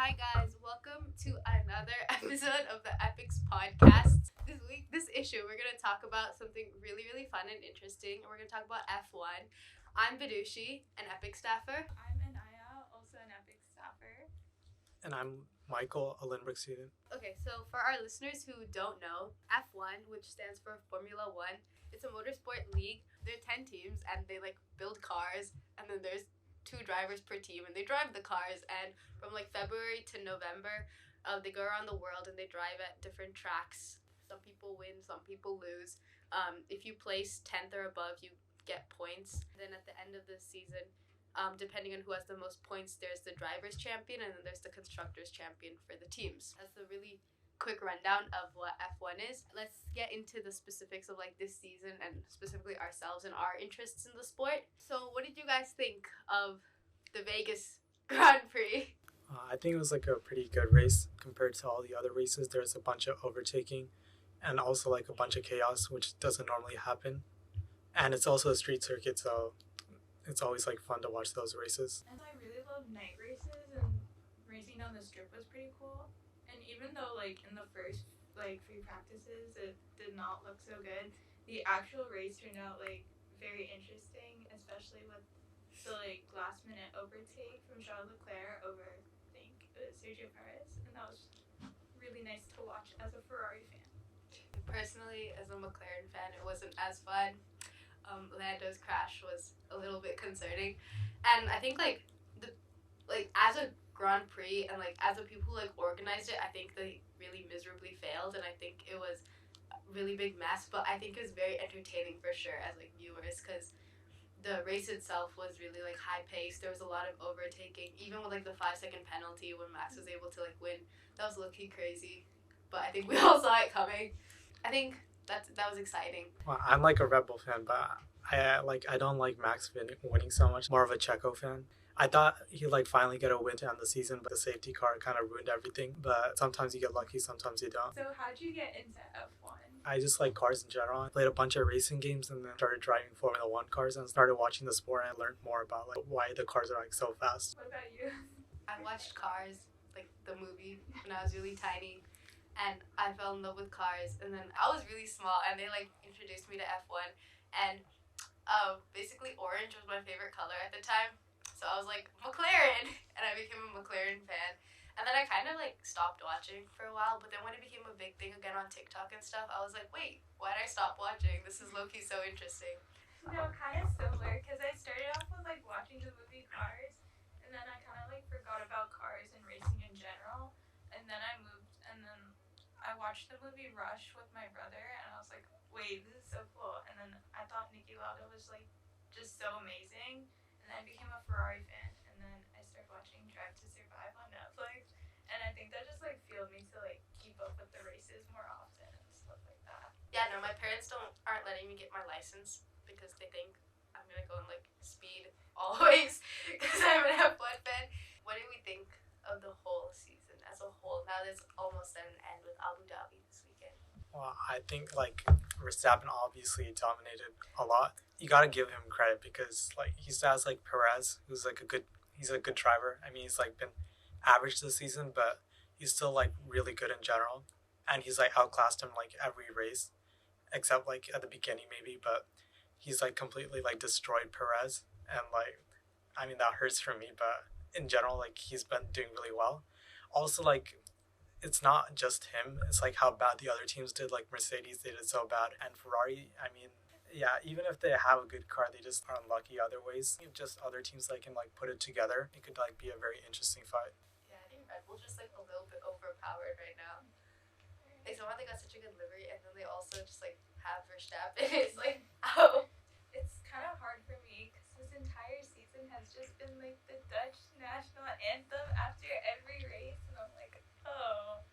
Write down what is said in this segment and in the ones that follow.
Hi guys, welcome to another episode of the Epics podcast. This week, this issue, we're gonna talk about something really fun and interesting. We're gonna talk about F1. I'm Vidushi, an Epic staffer. I'm Anaya, also an Epic staffer. And I'm Michael, a Lindbergh student. Okay, so for our listeners who don't know, F1, which stands for Formula One, it's a motorsport league. There are 10 teams and they build cars, and then there's two drivers per team and they drive the cars. And from February to November, they go around the world and they drive at different tracks. Some people win, some people lose. If you place 10th or above, you get points. Then at the end of the season, depending on who has the most points, there's the driver's champion and then there's the constructor's champion for the teams. That's the really quick rundown of what F1 is. Let's get into the specifics of this season and specifically ourselves and our interests in the sport. So what did you guys think of the Vegas Grand Prix? I think it was a pretty good race compared to all the other races. There's a bunch of overtaking and also a bunch of chaos, which doesn't normally happen. And it's also a street circuit, so it's always fun to watch those races. And I really love night races, and racing on the strip was pretty cool. And even though in the first few practices it did not look so good, the actual race turned out very interesting, especially with the last minute overtake from Charles Leclerc over, I think it was Sergio Perez, and that was really nice to watch as a Ferrari fan. Personally, as a McLaren fan, it wasn't as fun. Lando's crash was a little bit concerning, and I think as a Grand Prix and as a people who organized it, I think they really miserably failed, and I think it was a really big mess. But I think it was very entertaining for sure as viewers, because the race itself was really high paced. There was a lot of overtaking, even with the 5-second penalty when Max was able to win. That was low-key crazy, but I think we all saw it coming. I think that was exciting. Well, I'm a Red Bull fan, but I don't like Max winning so much. More of a Checo fan. I thought he'd finally get a win to end the season, but the safety car kind of ruined everything. But sometimes you get lucky, sometimes you don't. So how'd you get into F1? I just like cars in general. I played a bunch of racing games and then started driving Formula One cars and started watching the sport and learned more about why the cars are so fast. What about you? I watched Cars, the movie, when I was really tiny, and I fell in love with cars. And then I was really small, and they introduced me to F1, and basically orange was my favorite color at the time. So I was McLaren, and I became a McLaren fan. And then I kind of stopped watching for a while, but then when it became a big thing again on TikTok and stuff, I was wait, why did I stop watching? This is low-key so interesting. No, kind of similar, because I started off with watching the movie Cars, and then I kind of forgot about cars and racing in general, and then I moved, and then I watched the movie Rush with my brother, and I was wait, this is so cool. And then I thought Niki Lauda was just so amazing. And then I became a Ferrari fan, and then I started watching Drive to Survive on Netflix, and I think that just fueled me to keep up with the races more often and stuff like that. Yeah, no, my parents aren't letting me get my license because they think I'm gonna go and speed always because I'm an F1 fan. What do we think of the whole season as a whole? Now that it's almost at an end with Abu Dhabi this weekend. Well, I think Verstappen obviously dominated a lot. You gotta give him credit because he still has Perez, who's he's a good driver. I mean, he's been average this season, but he's still really good in general, and he's outclassed him every race, except at the beginning maybe. But he's completely destroyed Perez, and I mean that hurts for me. But in general, he's been doing really well. Also it's not just him. It's how bad the other teams did. Mercedes, they did so bad. And Ferrari, I mean, yeah, even if they have a good car, they just are unlucky other ways. If just other teams can put it together, it could be a very interesting fight. Yeah, I think Red Bull's just a little bit overpowered right now. Somehow they got such a good livery, and then they also just have Verstappen. It's oh. It's kind of hard for me because this entire season has just been the Dutch national anthem after every race, and I'm oh.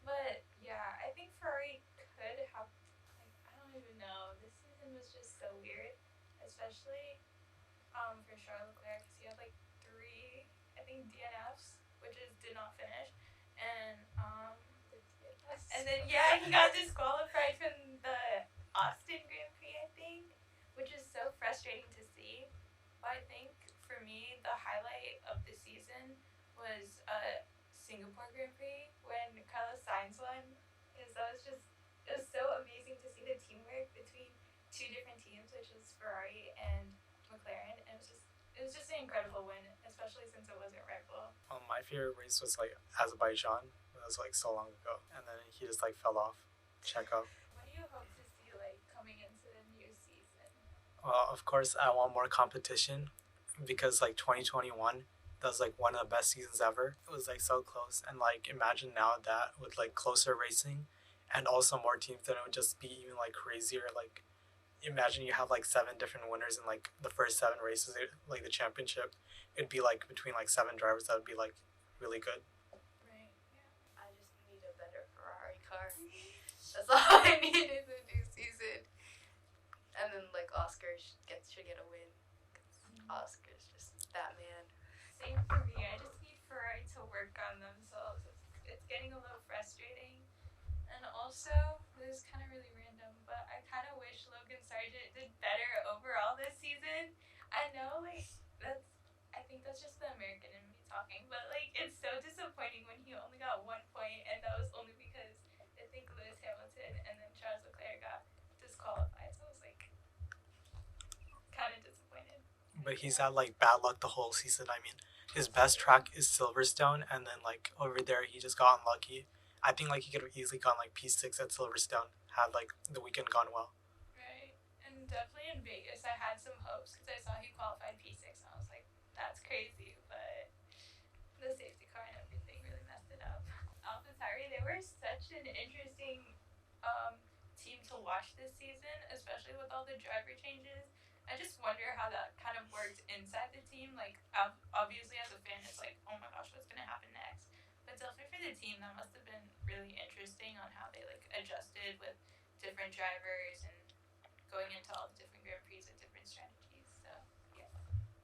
But yeah, I think Ferrari could have, I don't even know. This season was just so weird, especially for Charles Leclerc, because he had 3, I think, DNFs, which did not finish, and then yeah, he got disqualified from the Austin Grand Prix, I think, which is so frustrating to see. But I think for me, the highlight of the season was Singapore Grand Prix when Carlos Sainz won, because that was just, it was so amazing to see the teamwork between two different teams, which was Ferrari and McLaren. And it was just an incredible win, especially since it wasn't Red Bull. My favorite race was like Azerbaijan. It was like so long ago, and then he just like fell off. Checo. What do you hope to see like coming into the new season? Well, of course, I want more competition because like 2021, that was like one of the best seasons ever. It was like so close, and like imagine now that with like closer racing, and also more teams, then it would just be even like crazier. Like imagine you have like 7 different winners in like the first 7 races, like the championship. It'd be like between like 7 drivers. That would be like really good. Right. Yeah. I just need a better Ferrari car. That's all I need in the new season. And then like Oscar should get a win. 'Cause Oscar's just that man. Same for me. I just need Ferrari to work on themselves. It's getting a little frustrating. And also, this is kind of really random, but I kind of wish Logan Sargent did better overall this season. I know, like, I think that's just the American in me talking, but, like, it's so disappointing when he only got 1 point, and that was only because I think Lewis Hamilton and then Charles Leclerc got disqualified, so I was, like, kind of disappointed. But he's had like bad luck the whole season. I mean, his best track is Silverstone, and then like over there he just got unlucky. I think like he could have easily gone like P6 at Silverstone had like the weekend gone well. Right. And definitely in Vegas, I had some hopes because I saw he qualified P6, and I was like, that's crazy, but the safety car and everything really messed it up. AlphaTauri, they were such an interesting team to watch this season, especially with all the driver changes. I just wonder how that kind of worked inside the team. Like, obviously as a fan, it's like, oh my gosh, what's going to happen next? But definitely for the team, that must have been really interesting on how they like adjusted with different drivers and going into all the different Grand Prix with different strategies. So yeah.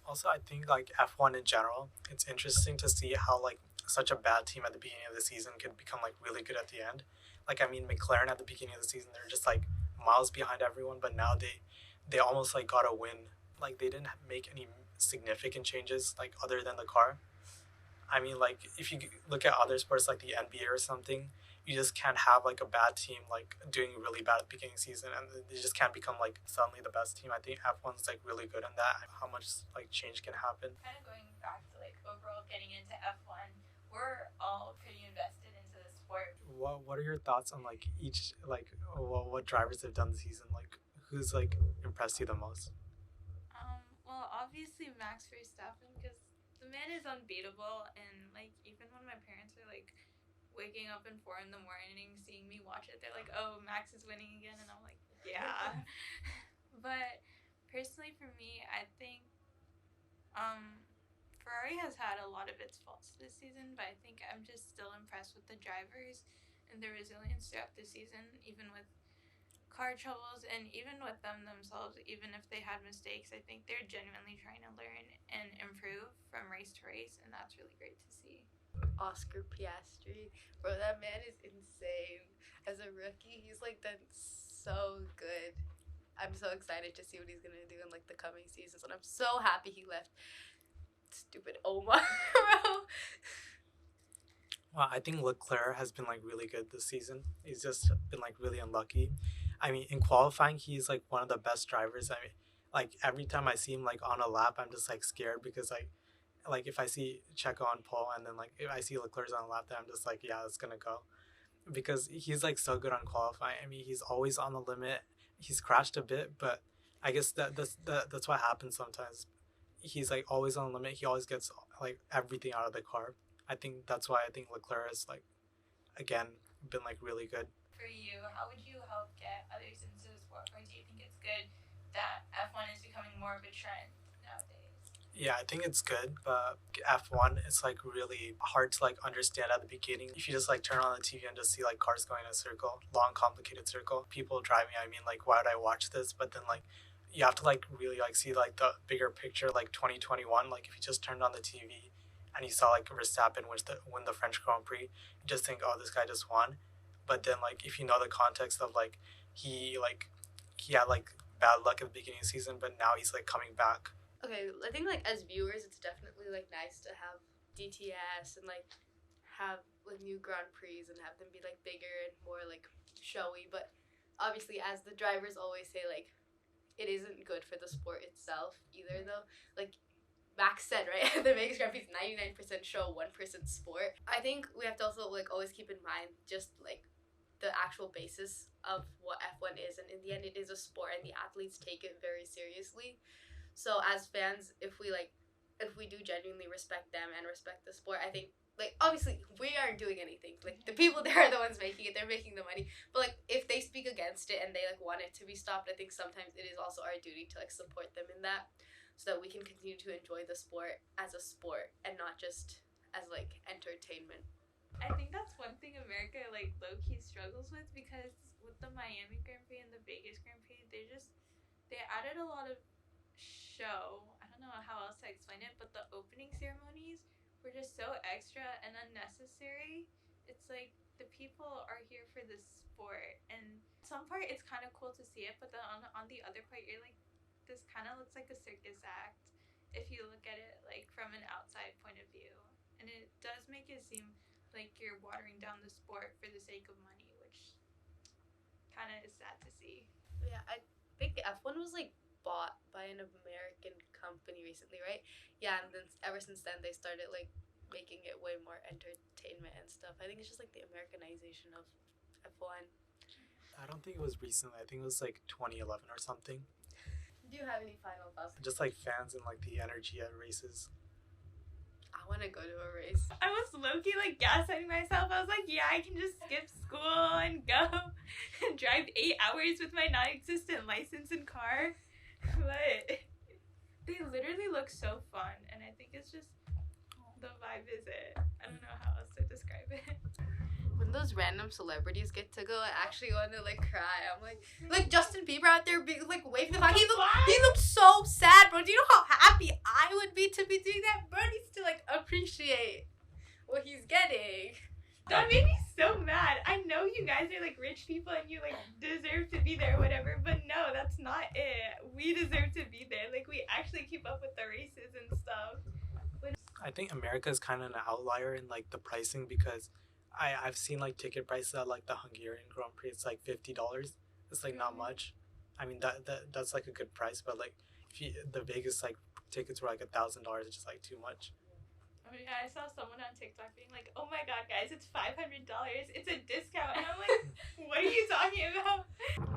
Also, I think like F1 in general, it's interesting to see how like such a bad team at the beginning of the season could become like really good at the end. Like I mean, McLaren at the beginning of the season, they're just like miles behind everyone, but now they almost like got a win. Like they didn't make any significant changes like other than the car. I mean, like if you look at other sports like the NBA or something, you just can't have like a bad team like doing really bad at the beginning of the season, and they just can't become like suddenly the best team. I think F1's like really good in that. How much like change can happen. Kind of going back to like overall getting into F1, we're all pretty invested into the sport. What are your thoughts on like each like what drivers have done this season? Like who's like impressed you the most? Well, obviously Max Verstappen, because the man is unbeatable, and like even when my parents are like waking up in 4 a.m, seeing me watch it, they're like, "Oh, Max is winning again," and I'm like, "Yeah." But personally, for me, I think Ferrari has had a lot of its faults this season, but I think I'm just still impressed with the drivers and their resilience throughout the season, even with car troubles and even with them themselves. Even if they had mistakes, I think they're genuinely trying to learn and improve from race to race, and that's really great to see. Oscar Piastri, bro, that man is insane. As a rookie, he's like done so good. I'm so excited to see what he's gonna do in like the coming seasons, and I'm so happy he left stupid Omar, bro. Well, I think Leclerc has been like really good this season. He's just been like really unlucky. I mean, in qualifying, he's like one of the best drivers. I mean, like every time I see him like on a lap, I'm just like scared because like if I see Checo on pole and then like if I see Leclerc's on a lap, then I'm just like, yeah, it's gonna go, because he's like so good on qualifying. I mean, he's always on the limit. He's crashed a bit, but I guess that's what happens sometimes. He's like always on the limit. He always gets like everything out of the car. I think that's why I think Leclerc has like again been like really good. For you, how would you help get others into the sport, or do you think it's good that F1 is becoming more of a trend nowadays? Yeah, I think it's good, but F1 it's like really hard to like understand at the beginning. If you just like turn on the TV and just see like cars going in a circle, long complicated circle, people driving, I mean like why would I watch this? But then like you have to like really like see like the bigger picture, like 2021. Like if you just turned on the TV and you saw like Verstappen win the French Grand Prix, you just think, oh, this guy just won. But then like if you know the context of like he had like bad luck at the beginning of the season, but now he's like coming back. Okay, I think like as viewers, it's definitely like nice to have DTS and like have like new Grand Prix and have them be like bigger and more like showy. But obviously, as the drivers always say, like it isn't good for the sport itself either. Though, like Max said, right, the Vegas Grand Prix is 99% show, 1% sport. I think we have to also like always keep in mind just like the actual basis of what F1 is, and in the end, it is a sport, and the athletes take it very seriously. So as fans, if we do genuinely respect them and respect the sport, I think like obviously we aren't doing anything. Like the people there are the ones making it; they're making the money. But like if they speak against it and they like want it to be stopped, I think sometimes it is also our duty to like support them in that, so that we can continue to enjoy the sport as a sport and not just as like entertainment. I think that's one thing America like low key struggles with, because with the Miami Grand Prix and the Vegas Grand Prix, they added a lot of show. I don't know how else to explain it, but the opening ceremonies were just so extra and unnecessary. It's like the people are here for the sport, and some part it's kind of cool to see it, but then on the other part you're like, this kind of looks like a circus act if you look at it like from an outside point of view, and it does make it seem like you're watering down the sport for the sake of money, which kind of is sad to see. Yeah, I think F1 was like bought by an American company recently, right? Yeah, and then ever since then they started like making it way more entertainment and stuff. I think it's just like the Americanization of F1. I don't think it was recently. I think it was like 2011 or something. Do you have any final thoughts? Just like fans and like the energy at races. I want to go to a race. I was low-key like gaslighting myself. I was like, yeah, I can just skip school and go and drive 8 hours with my non-existent license and car. But they literally look so fun, and I think it's just the vibe is it. I don't know how else to describe it. When those random celebrities get to go, I actually want to like cry. I'm like Justin Bieber out there like waving the flag. He looks so sad, bro. Do you know how happy I would be to be doing that? Bro needs to like appreciate what he's getting. That made me so mad. I know you guys are like rich people and you like deserve to be there or whatever, but no, that's not it. We deserve to be there. Like we actually keep up with the races and stuff. I think America is kind of an outlier in like the pricing, because I've seen like ticket prices at like the Hungarian Grand Prix. It's like $50. It's like not much. I mean that's like a good price, but like if the Vegas like tickets were like $1,000, it's just like too much. Oh yeah, I saw someone on TikTok being like, "Oh my god, guys, it's $500. It's a discount," and I'm like, "What are you talking about?"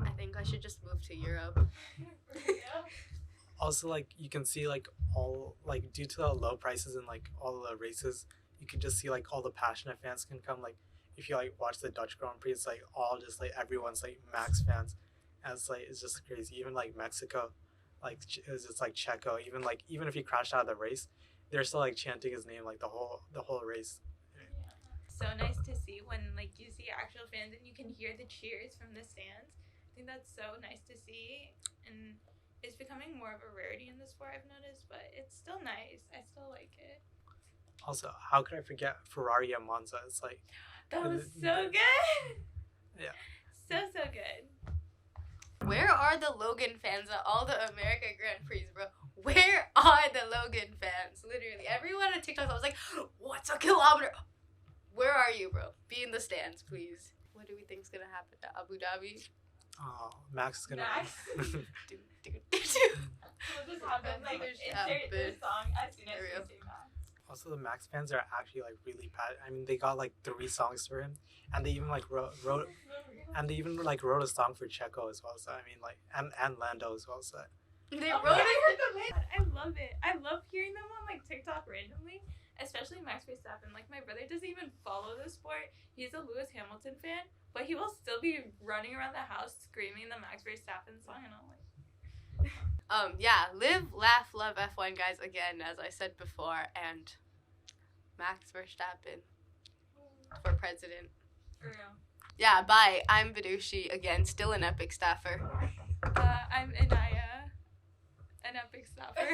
I think I should just move to Europe. Yeah. Also, like you can see like all like due to the low prices and like all the races, you can just see like all the passionate fans can come. Like if you like watch the Dutch Grand Prix, it's like all just like everyone's like Max fans, and it's just crazy. Even like Mexico, like it's like Checo. Even if he crashed out of the race, they're still like chanting his name like the whole race. Yeah. So nice to see when like you see actual fans and you can hear the cheers from the stands. I think that's so nice to see, and it's becoming more of a rarity in the sport, I've noticed, but it's still nice. I still like it. Also, how could I forget Ferrari at Monza? It's like That was so good. Yeah. So good. Where are the Logan fans at all the America Grand Prix, bro? Where are the Logan fans? Literally, everyone on TikTok was like, "What's a kilometer?" Where are you, bro? Be in the stands, please. What do we think's gonna happen at Abu Dhabi? Oh, Max is gonna. Max? Do. We'll just have them like insert this song as soon as we say that. Also, the Max fans are actually like really bad. I mean, they got like 3 songs for him, and they even like wrote a song for Checo as well. So I mean, like and Lando as well. So They Oh, wrote I it. heard the I love it. I love hearing them on like TikTok randomly, especially Max Verstappen. Like my brother doesn't even follow the sport. He's a Lewis Hamilton fan, but he will still be running around the house screaming the Max Verstappen song, and I'm like, Yeah, live, laugh, love F1, guys. Again, as I said before, and Max Verstappen for president. for real. Yeah, bye. I'm Vidushi, again, still an epic staffer. I'm Inaya, an epic stopper.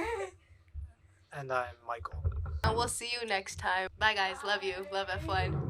and I'm Michael. And we'll see you next time. Bye, guys. Love you. Love F1.